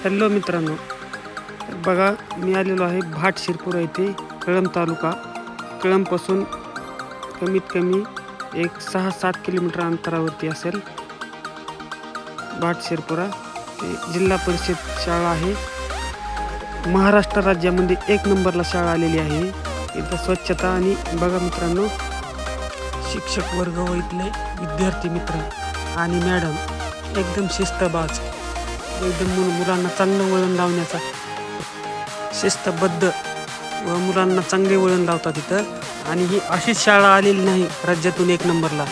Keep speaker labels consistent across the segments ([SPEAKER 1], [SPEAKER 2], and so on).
[SPEAKER 1] Hello मित्रांनो, बघा मी आलेलो आहे भाट शिरपुरा येथे, कळंब तालुका. कळंबपासून कमीत कमी एक 6-7 किलोमीटर अंतरावरती असेल भाट शिरपुरा. जिल्हा परिषद शाळा आहे. महाराष्ट्र राज्यामध्ये 1 नंबरला शाळा आलेली आहे. इथं स्वच्छता आणि बघा मित्रांनो, शिक्षक वर्ग व इथले विद्यार्थी मित्र आणि मॅडम एकदम शिस्तबाज, एकदम मुलांना चांगलं वळण लावण्याचा, शिस्तबद्ध व मुलांना चांगले वळण लावतात इथं. आणि ही अशीच शाळा आलेली नाही राज्यातून 1 नंबरला.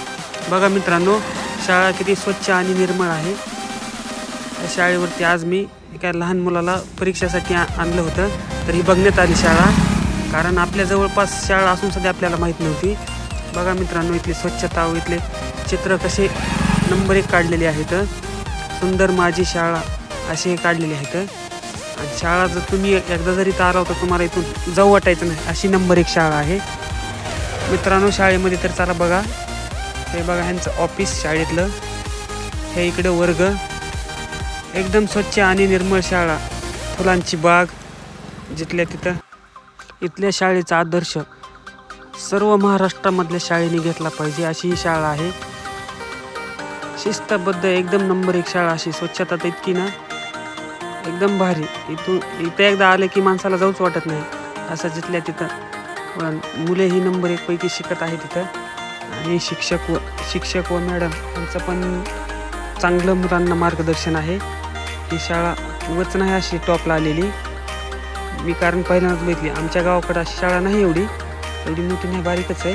[SPEAKER 1] बघा मित्रांनो, शाळा किती स्वच्छ आणि निर्मळ आहे. त्या शाळेवरती आज मी एका लहान मुलाला परीक्षेसाठी आणलं होतं, तर ही बघण्यात आली शाळा. कारण आपल्या जवळपास शाळा असून सध्या आपल्याला माहीत नव्हती. बघा मित्रांनो, इथली स्वच्छता व इथले चित्र कसे नंबर 1 काढलेले आहेत. सुंदर माझी शाळा असे काढलेले आहेत. आणि शाळा जर तुम्ही एकदा जरी इथं आला तर तुम्हाला इथून जाऊ वाटायचं नाही, अशी नंबर 1 शाळा आहे मित्रांनो. शाळेमध्ये तर चला बघा, हे बघा ह्यांचं ऑफिस शाळेतलं, हे इकडे वर्ग. एकदम स्वच्छ आणि निर्मळ शाळा, फुलांची बाग जिथल्या तिथं. इथल्या शाळेचा आदर्श सर्व महाराष्ट्रामधल्या शाळेने घेतला पाहिजे, अशी ही शाळा आहे. शिस्तबद्ध एकदम नंबर 1 शाळा. अशी स्वच्छता तर इतकी ना, एकदम भारी. इथं एकदा आले की माणसाला जाऊच वाटत नाही, असं जिथल्या तिथं. मुलेही नंबर 1 पैकी शिकत आहे तिथं. आणि शिक्षक व मॅडम यांचं पण चांगलं मुलांना मार्गदर्शन आहे. ही शाळा उगाच नाही अशी टॉपला आलेली. मी कारण पहिल्यांदाच बघितली. आमच्या गावाकडं अशी शाळा नाही, एवढी मोठी नाही, बारीकच आहे.